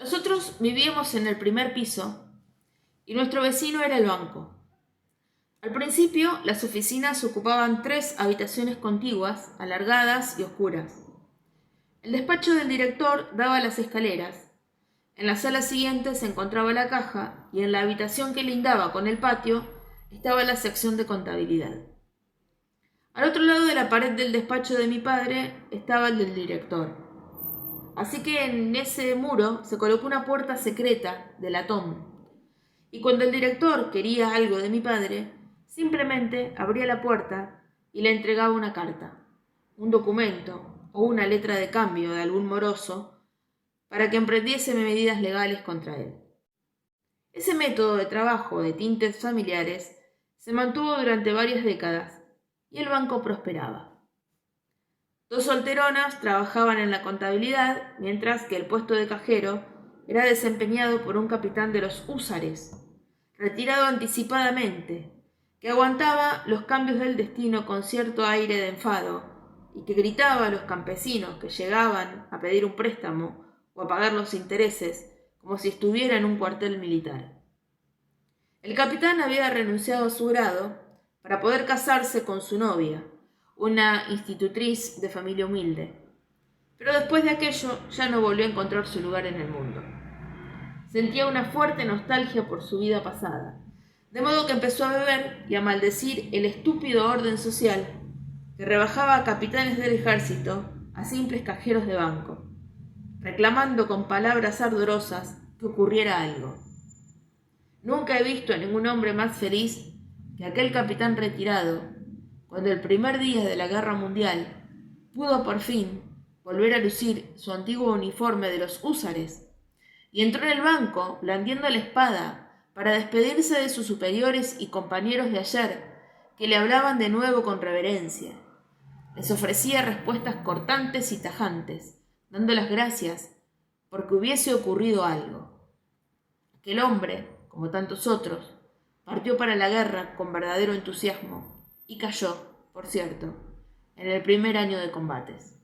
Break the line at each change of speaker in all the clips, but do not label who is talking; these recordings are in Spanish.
Nosotros vivíamos en el primer piso y nuestro vecino era el banco. Al principio, las oficinas ocupaban 3 habitaciones contiguas, alargadas y oscuras. El despacho del director daba a las escaleras. En la sala siguiente se encontraba la caja y en la habitación que lindaba con el patio estaba la sección de contabilidad. Al otro lado de la pared del despacho de mi padre estaba el del director. Así que en ese muro se colocó una puerta secreta de latón. Y cuando el director quería algo de mi padre, simplemente abría la puerta y le entregaba una carta, un documento o una letra de cambio de algún moroso para que emprendiese medidas legales contra él. Ese método de trabajo de tintes familiares se mantuvo durante varias décadas y el banco prosperaba. 2 solteronas trabajaban en la contabilidad, mientras que el puesto de cajero era desempeñado por un capitán de los húsares, retirado anticipadamente, que aguantaba los cambios del destino con cierto aire de enfado y que gritaba a los campesinos que llegaban a pedir un préstamo o a pagar los intereses como si estuviera en un cuartel militar. El capitán había renunciado a su grado para poder casarse con su novia, una institutriz de familia humilde, pero después de aquello ya no volvió a encontrar su lugar en el mundo. Sentía una fuerte nostalgia por su vida pasada, de modo que empezó a beber y a maldecir el estúpido orden social que rebajaba a capitanes del ejército a simples cajeros de banco, reclamando con palabras ardorosas que ocurriera algo. Nunca he visto a ningún hombre más feliz que aquel capitán retirado, cuando el primer día de la Guerra Mundial pudo por fin volver a lucir su antiguo uniforme de los húsares y entró en el banco blandiendo la espada para despedirse de sus superiores y compañeros de ayer, que le hablaban de nuevo con reverencia. Les ofrecía respuestas cortantes y tajantes, dando las gracias porque hubiese ocurrido algo. Aquel hombre, como tantos otros, partió para la guerra con verdadero entusiasmo y cayó, por cierto, en el primer año de combates.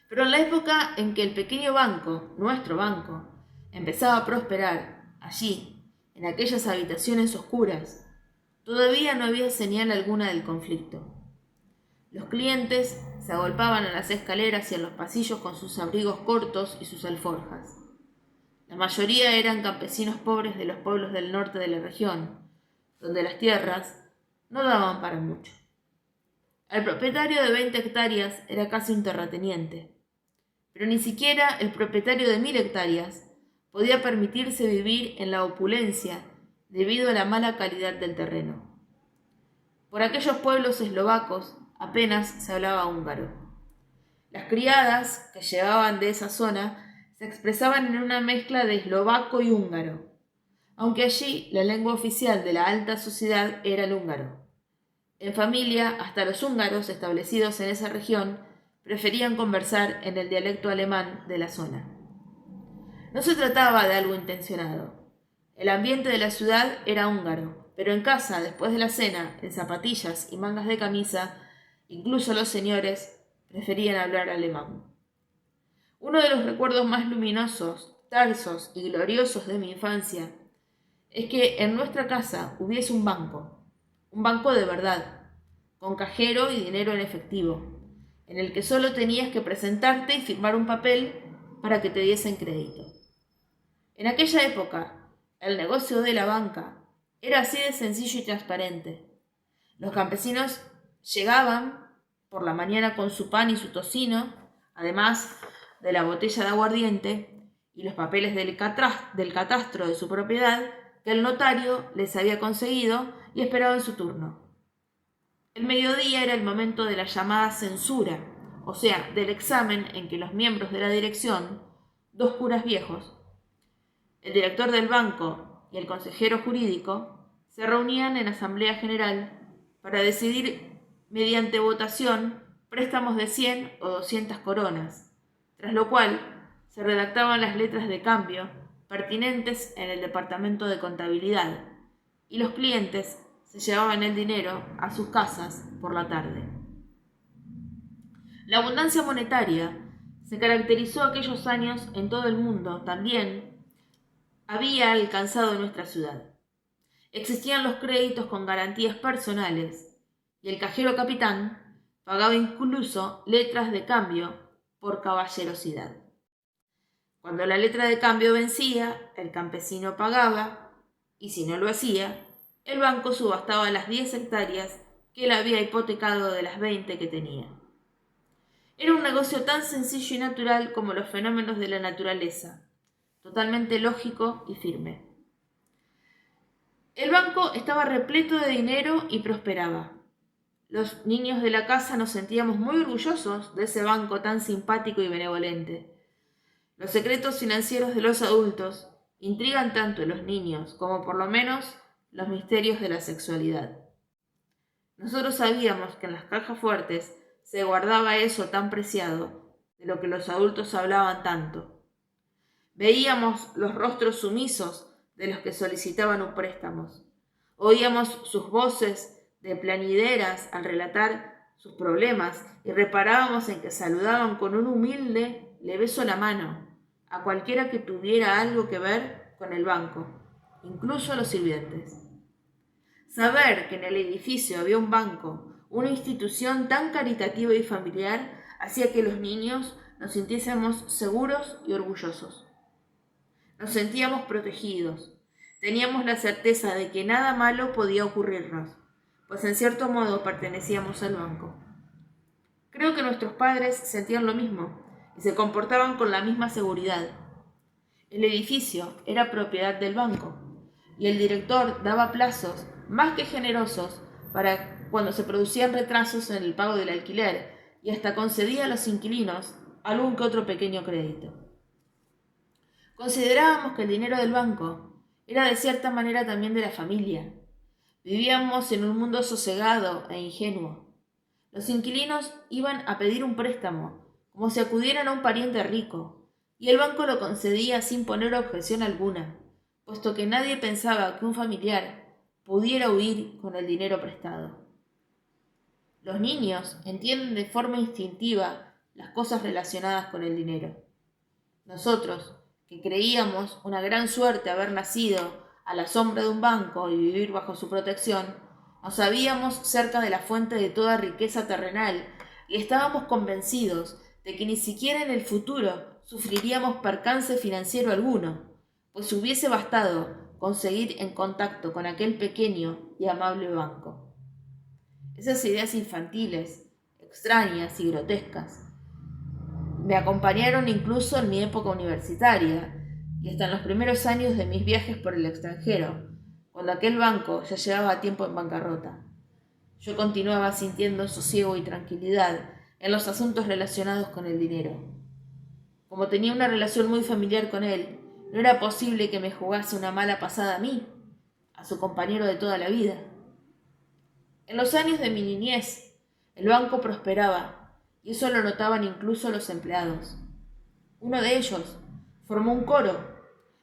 Pero en la época en que el pequeño banco, nuestro banco, empezaba a prosperar, allí, en aquellas habitaciones oscuras, todavía no había señal alguna del conflicto. Los clientes se agolpaban en las escaleras y en los pasillos con sus abrigos cortos y sus alforjas. La mayoría eran campesinos pobres de los pueblos del norte de la región, donde las tierras no daban para mucho. El propietario de 20 hectáreas era casi un terrateniente, pero ni siquiera el propietario de 1000 hectáreas podía permitirse vivir en la opulencia debido a la mala calidad del terreno. Por aquellos pueblos eslovacos apenas se hablaba húngaro. Las criadas que llevaban de esa zona se expresaban en una mezcla de eslovaco y húngaro, aunque allí la lengua oficial de la alta sociedad era el húngaro. En familia, hasta los húngaros establecidos en esa región preferían conversar en el dialecto alemán de la zona. No se trataba de algo intencionado. El ambiente de la ciudad era húngaro, pero en casa, después de la cena, en zapatillas y mangas de camisa, incluso los señores preferían hablar alemán. Uno de los recuerdos más luminosos, tersos y gloriosos de mi infancia es que en nuestra casa hubiese un banco de verdad, con cajero y dinero en efectivo, en el que solo tenías que presentarte y firmar un papel para que te diesen crédito. En aquella época, el negocio de la banca era así de sencillo y transparente. Los campesinos llegaban por la mañana con su pan y su tocino, además de la botella de aguardiente y los papeles del catastro de su propiedad que el notario les había conseguido, y esperaban su turno. El mediodía era el momento de la llamada censura, o sea, del examen en que los miembros de la dirección, 2 curas viejos, el director del banco y el consejero jurídico, se reunían en asamblea general para decidir mediante votación préstamos de 100 o 200 coronas, tras lo cual se redactaban las letras de cambio pertinentes en el departamento de contabilidad y los clientes se llevaban el dinero a sus casas por la tarde. La abundancia monetaria se caracterizó aquellos años en todo el mundo, también había alcanzado nuestra ciudad. Existían los créditos con garantías personales y el cajero capitán pagaba incluso letras de cambio por caballerosidad. Cuando la letra de cambio vencía, el campesino pagaba y si no lo hacía, el banco subastaba las 10 hectáreas que él había hipotecado de las 20 que tenía. Era un negocio tan sencillo y natural como los fenómenos de la naturaleza, totalmente lógico y firme. El banco estaba repleto de dinero y prosperaba. Los niños de la casa nos sentíamos muy orgullosos de ese banco tan simpático y benevolente. Los secretos financieros de los adultos intrigan tanto a los niños como por lo menos los misterios de la sexualidad. Nosotros sabíamos que en las cajas fuertes se guardaba eso tan preciado, de lo que los adultos hablaban tanto. Veíamos los rostros sumisos de los que solicitaban un préstamo. Oíamos sus voces de plañideras al relatar sus problemas y reparábamos en que saludaban con un humilde "le beso la mano" a cualquiera que tuviera algo que ver con el banco, incluso a los sirvientes. Saber que en el edificio había un banco, una institución tan caritativa y familiar, hacía que los niños nos sintiésemos seguros y orgullosos. Nos sentíamos protegidos. Teníamos la certeza de que nada malo podía ocurrirnos, pues en cierto modo pertenecíamos al banco. Creo que nuestros padres sentían lo mismo y se comportaban con la misma seguridad. El edificio era propiedad del banco y el director daba plazos más que generosos para cuando se producían retrasos en el pago del alquiler y hasta concedía a los inquilinos algún que otro pequeño crédito. Considerábamos que el dinero del banco era de cierta manera también de la familia. Vivíamos en un mundo sosegado e ingenuo. Los inquilinos iban a pedir un préstamo, como si acudieran a un pariente rico, y el banco lo concedía sin poner objeción alguna, puesto que nadie pensaba que un familiar pudiera huir con el dinero prestado. Los niños entienden de forma instintiva las cosas relacionadas con el dinero. Nosotros, que creíamos una gran suerte haber nacido a la sombra de un banco y vivir bajo su protección, nos sabíamos cerca de la fuente de toda riqueza terrenal y estábamos convencidos de que ni siquiera en el futuro sufriríamos percance financiero alguno, pues hubiese bastado conseguir en contacto con aquel pequeño y amable banco. Esas ideas infantiles, extrañas y grotescas me acompañaron incluso en mi época universitaria y hasta en los primeros años de mis viajes por el extranjero, cuando aquel banco ya llevaba tiempo en bancarrota. Yo continuaba sintiendo sosiego y tranquilidad en los asuntos relacionados con el dinero. Como tenía una relación muy familiar con él, no era posible que me jugase una mala pasada a mí, a su compañero de toda la vida. En los años de mi niñez, el banco prosperaba, y eso lo notaban incluso los empleados. Uno de ellos formó un coro,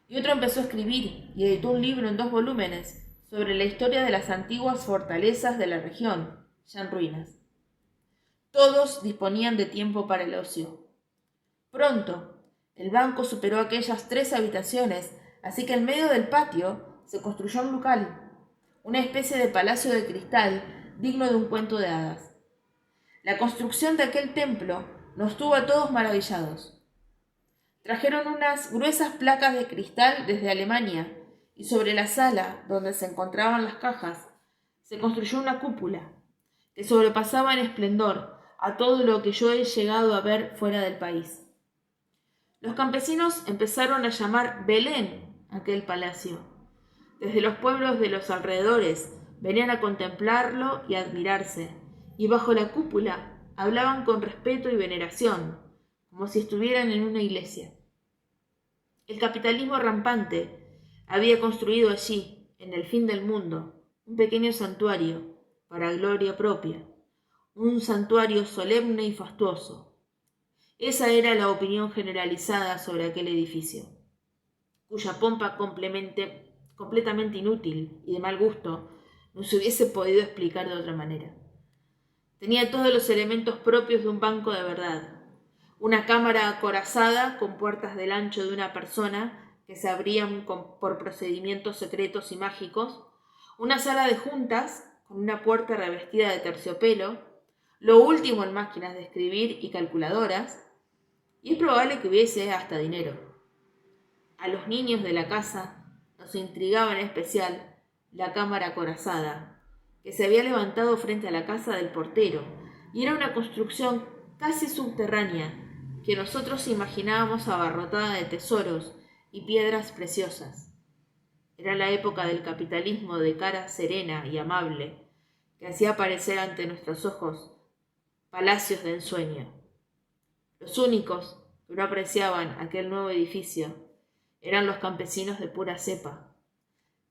y otro empezó a escribir y editó un libro en 2 volúmenes sobre la historia de las antiguas fortalezas de la región, ya en ruinas. Todos disponían de tiempo para el ocio. Pronto, el banco superó aquellas 3 habitaciones, así que en medio del patio se construyó un local, una especie de palacio de cristal digno de un cuento de hadas. La construcción de aquel templo nos tuvo a todos maravillados. Trajeron unas gruesas placas de cristal desde Alemania y sobre la sala donde se encontraban las cajas se construyó una cúpula que sobrepasaba en esplendor a todo lo que yo he llegado a ver fuera del país. Los campesinos empezaron a llamar Belén aquel palacio. Desde los pueblos de los alrededores venían a contemplarlo y a admirarse, y bajo la cúpula hablaban con respeto y veneración, como si estuvieran en una iglesia. El capitalismo rampante había construido allí, en el fin del mundo, un pequeño santuario para gloria propia, un santuario solemne y fastuoso. Esa era la opinión generalizada sobre aquel edificio, cuya pompa completamente inútil y de mal gusto no se hubiese podido explicar de otra manera. Tenía todos los elementos propios de un banco de verdad. una cámara acorazada con puertas del ancho de una persona que se abrían por procedimientos secretos y mágicos, una sala de juntas con una puerta revestida de terciopelo, lo último en máquinas de escribir y calculadoras, y es probable que hubiese hasta dinero. A los niños de la casa nos intrigaba en especial la cámara acorazada, que se había levantado frente a la casa del portero, y era una construcción casi subterránea que nosotros imaginábamos abarrotada de tesoros y piedras preciosas. Era la época del capitalismo de cara serena y amable, que hacía aparecer ante nuestros ojos palacios de ensueño. Los únicos que no apreciaban aquel nuevo edificio eran los campesinos de pura cepa,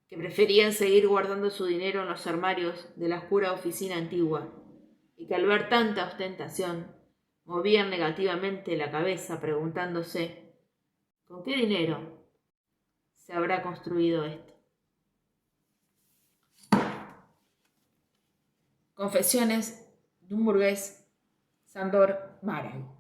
que preferían seguir guardando su dinero en los armarios de la oscura oficina antigua, y que al ver tanta ostentación movían negativamente la cabeza preguntándose ¿con qué dinero se habrá construido esto? Confesiones de un burgués, Sándor Márai.